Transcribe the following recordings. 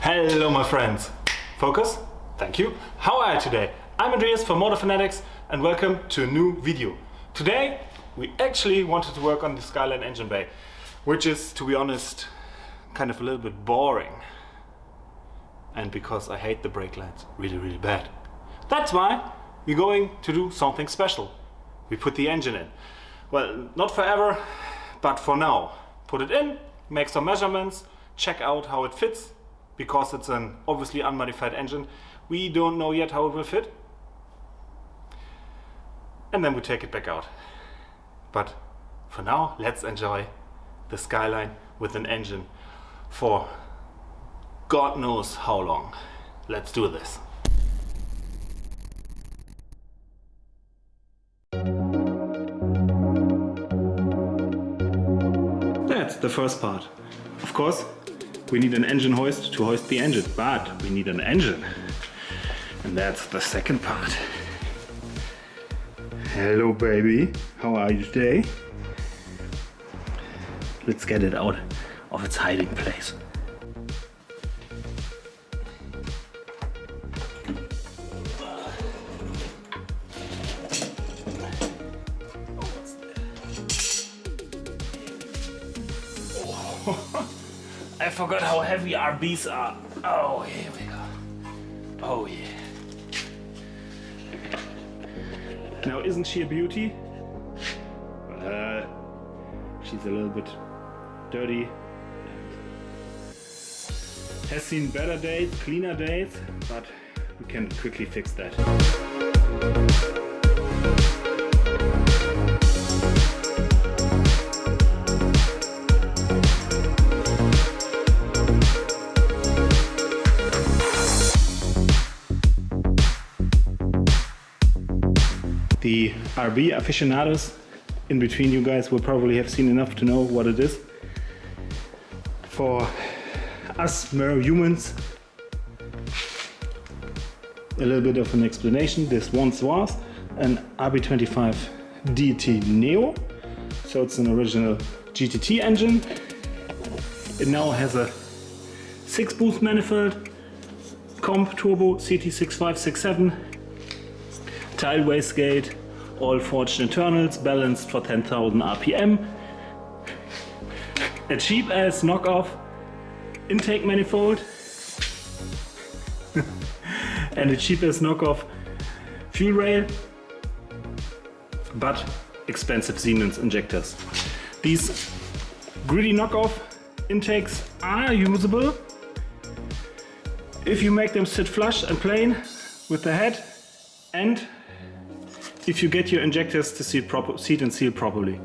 Hello my friends. Focus. Thank you. How are you today? I'm Andreas from Motorfanatics and welcome to a new video. Today we actually wanted to work on the Skyline engine bay, which is, to be honest, kind of a little bit boring. And because I hate the brake lights really bad. That's why we're going to do something special. We put the engine in. Well, not forever, but for now. Put it in, make some measurements, check out how it fits, because it's an obviously unmodified engine. We don't know yet how it will fit. And then we take it back out. But for now, let's enjoy the Skyline with an engine for God knows how long. Let's do this. That's the first part. Of course, we need an engine hoist to hoist the engine, but we need an engine. And that's the second part. Hello baby, how are you today? Let's get it out of its hiding place. I forgot how heavy RBs are. Oh, here we go. Oh yeah. Now isn't she a beauty? She's a little bit dirty. Has seen better days, cleaner days, but we can quickly fix that. The RB aficionados in between you guys will probably have seen enough to know what it is. For us mere humans, a little bit of an explanation. This once was an RB25 DT Neo, so it's an original GTT engine. It now has a 6-boost manifold, comp turbo CT6567, tile wastegate, all forged internals, balanced for 10,000 RPM. A cheap ass knockoff intake manifold and a cheap ass knockoff fuel rail, but expensive Siemens injectors. These greedy knockoff intakes are usable if you make them sit flush and plain with the head, and if you get your injectors to seat and seal properly.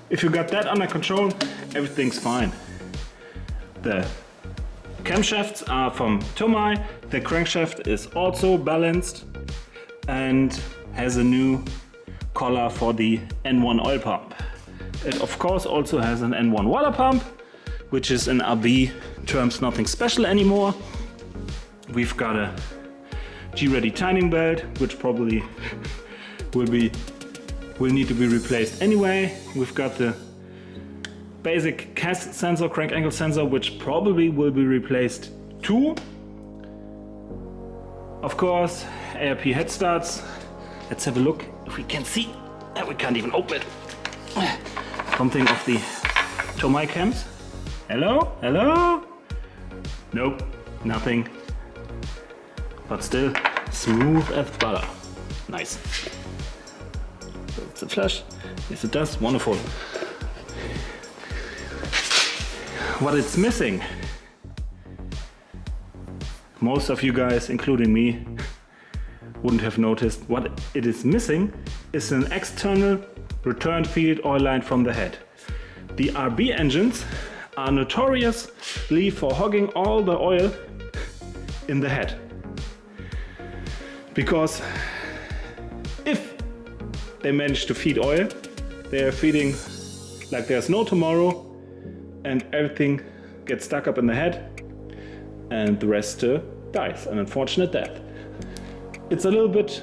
If you got that under control, everything's fine. The camshafts are from Tomai. The crankshaft is also balanced and has a new collar for the N1 oil pump. It of course also has an N1 water pump, which is in RB terms nothing special anymore. We've got a G-ready timing belt, which probably will need to be replaced anyway. We've got the basic CAS sensor, crank angle sensor, which probably will be replaced too. Of course, ARP head starts. Let's have a look if we can see. We can't even open it. Something of the Tomai cams. Hello? Hello? Nope, nothing. But still smooth as butter. Nice. Does it flash? Yes it does, wonderful. What it's missing, most of you guys, including me, wouldn't have noticed. What it is missing is an external return field oil line from the head. The RB engines are notoriously for hogging all the oil in the head. Because if they manage to feed oil, they are feeding like there's no tomorrow, and everything gets stuck up in the head and the rest dies, an unfortunate death. It's a little bit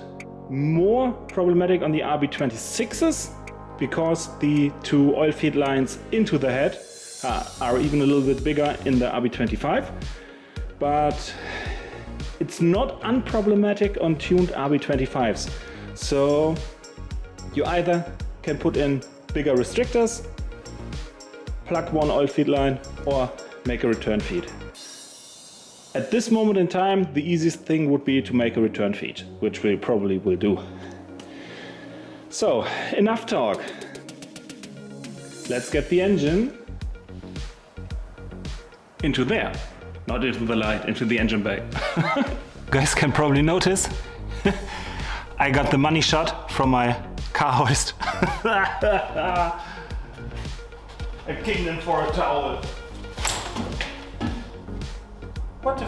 more problematic on the RB26s because the two oil feed lines into the head are even a little bit bigger in the RB25, but it's not unproblematic on tuned RB25s. So you either can put in bigger restrictors, plug one oil feed line, or make a return feed. At this moment in time, the easiest thing would be to make a return feed, which we probably will do. So, enough talk. Let's get the engine into there. Not into the light, into the engine bay. Guys can probably notice I got the money shot from my car hoist. A kingdom for a towel. What the?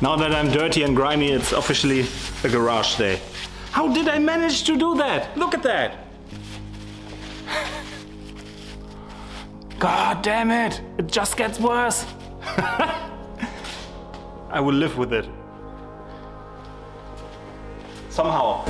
Now that I'm dirty and grimy, it's officially a garage day. How did I manage to do that? Look at that! God damn it! It just gets worse! I will live with it. Somehow.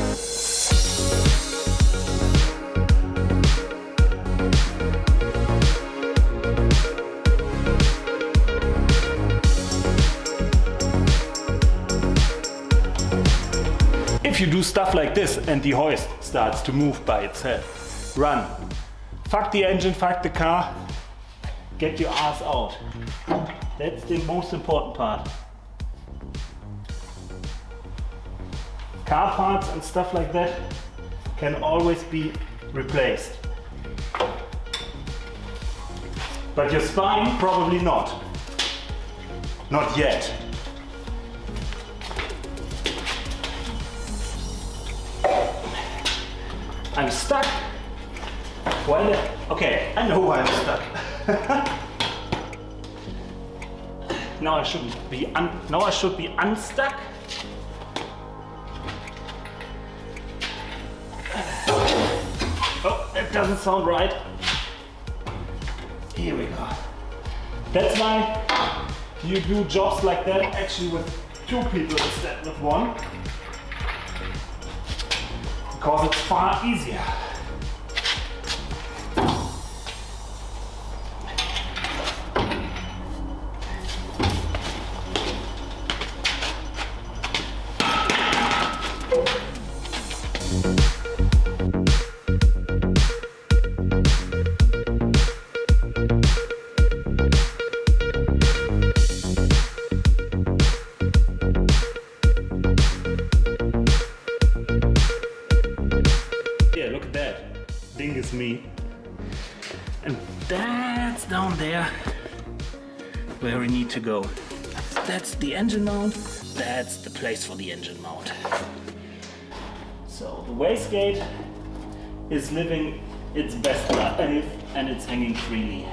If you do stuff like this and the hoist starts to move by itself, run. Fuck the engine, fuck the car. Get your ass out. That's the most important part. Car parts and stuff like that can always be replaced. But your spine, probably not. Not yet. I'm stuck. Well, okay, I know why I'm stuck. Now I should be unstuck. Oh, that doesn't sound right. Here we go. That's why you do jobs like that actually with two people instead of one. Because it's far easier. Dingus me. And that's down there where we need to go. That's the engine mount. That's the place for the engine mount. So the wastegate is living its best life and it's hanging freely.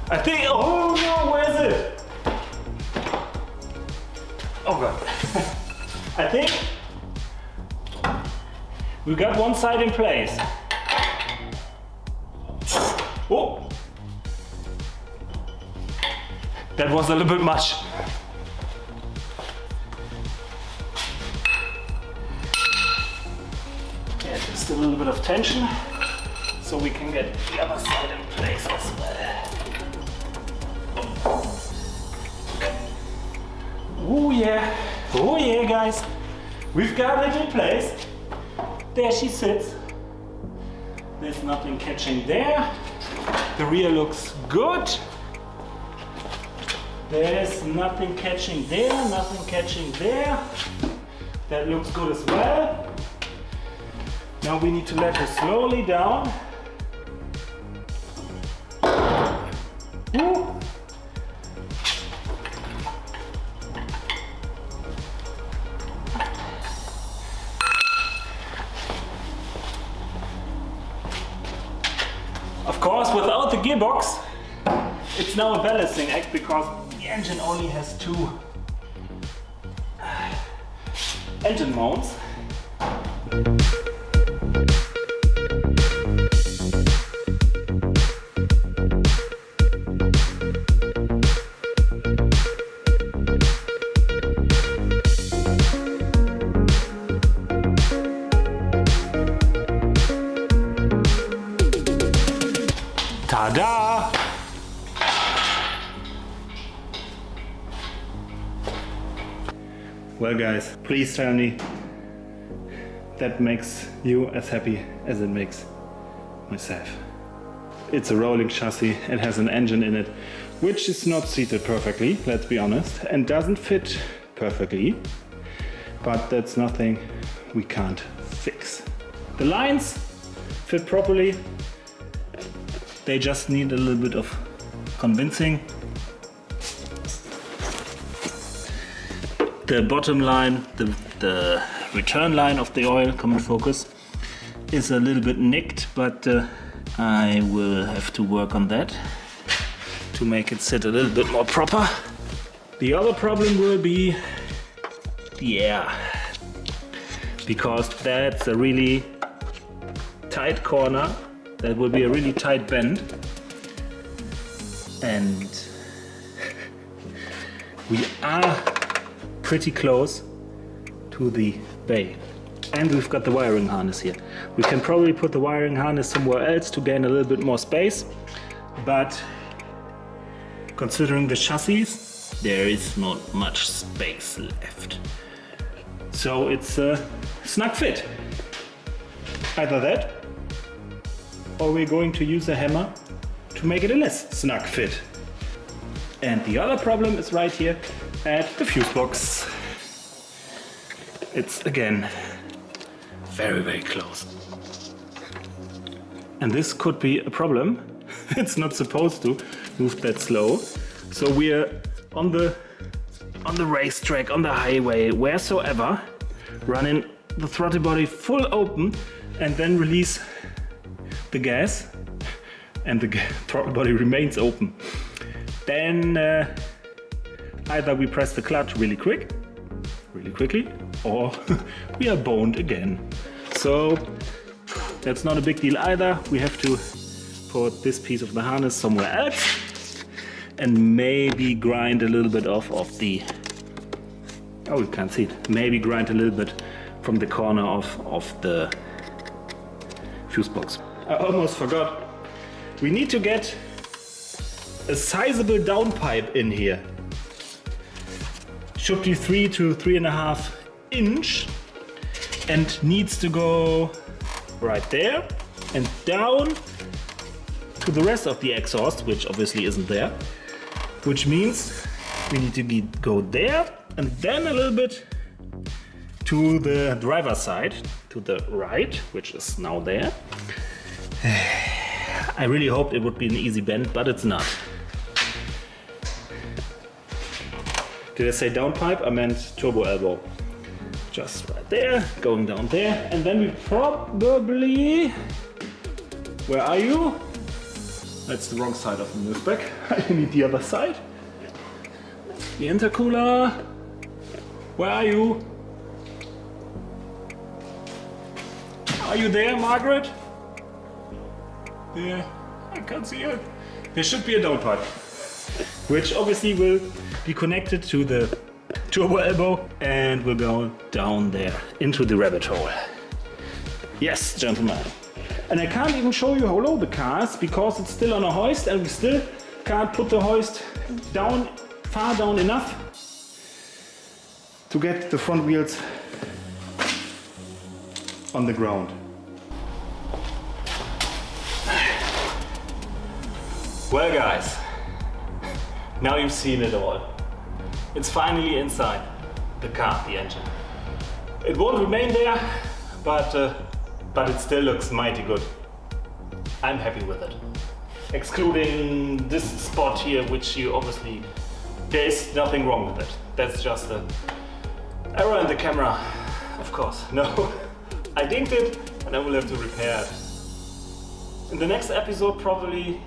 I think, oh no, where is it? Oh god. I think we got one side in place. Oh! That was a little bit much. Yeah, just a little bit of tension so we can get the other side in place as well. Oh yeah guys, we've got it in place. There she sits. There's nothing catching there. The rear looks good. There's nothing catching there, nothing catching there. That looks good as well. Now we need to let her slowly down. Ooh. Of course, without the gearbox, it's now a balancing act because the engine only has two engine mounts. Ta-da! Well guys, please tell me that makes you as happy as it makes myself. It's a rolling chassis, it has an engine in it which is not seated perfectly, let's be honest, and doesn't fit perfectly, but that's nothing we can't fix. The lines fit properly, they just need a little bit of convincing. The bottom line, the return line of the oil, common focus, is a little bit nicked, but I will have to work on that to make it sit a little bit more proper. The other problem will be the air, because that's a really tight corner, that will be a really tight bend, and we are pretty close to the bay. And we've got the wiring harness here. We can probably put the wiring harness somewhere else to gain a little bit more space, but considering the chassis, there is not much space left. So it's a snug fit. Either that, or we're going to use a hammer to make it a less snug fit. And the other problem is right here at the fuse box. It's again very, very close. And this could be a problem. It's not supposed to move that slow. So we're on the racetrack, on the highway, wheresoever, running the throttle body full open and then release the gas, and the throttle body remains open. Then either we press the clutch really quickly, or we are boned again. So that's not a big deal either. We have to put this piece of the harness somewhere else and maybe grind a little bit off of the, oh, you can't see it, maybe grind a little bit from the corner of the fuse box. I almost forgot. We need to get a sizable downpipe in here. Should be 3 to 3.5 inch and needs to go right there and down to the rest of the exhaust, which obviously isn't there, which means we need to go there and then a little bit to the driver's side, to the right, which is now there. I really hoped it would be an easy bend, but it's not. Did I say downpipe? I meant turbo elbow. Just right there, going down there, and then we probably... Where are you? That's the wrong side of the nose-back. I need the other side. The intercooler. Where are you? Are you there, Margaret? There. I can't see her. There should be a downpipe, which obviously will be connected to the turbo elbow and will go down there into the rabbit hole. Yes, gentlemen. And I can't even show you how low the car is because it's still on a hoist and we still can't put the hoist down, far down enough to get the front wheels on the ground. Well guys, now you've seen it all. It's finally inside the car, the engine. It won't remain there, but it still looks mighty good. I'm happy with it. Excluding this spot here, which you obviously, there is nothing wrong with it. That's just an error in the camera, of course. No, I dinked it and I will have to repair it. In the next episode probably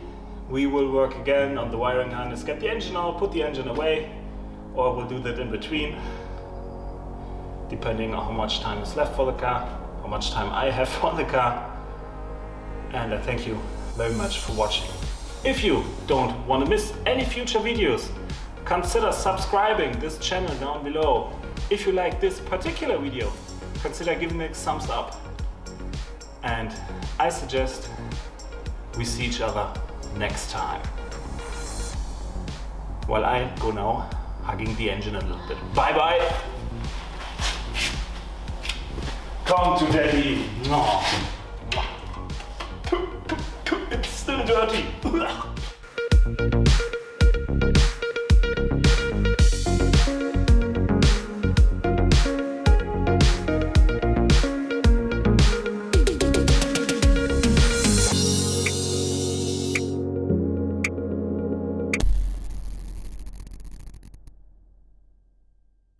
we will work again on the wiring harness, get the engine out, put the engine away, or we'll do that in between, depending on how much time is left for the car, how how much time I have on the car. And I thank you very much for watching. If you don't want to miss any future videos, consider subscribing this channel down below. If you like this particular video, consider giving it a thumbs up. And I suggest we see each other next time. While I go now hugging the engine a little bit. Bye bye! Come to daddy! No. It's still dirty!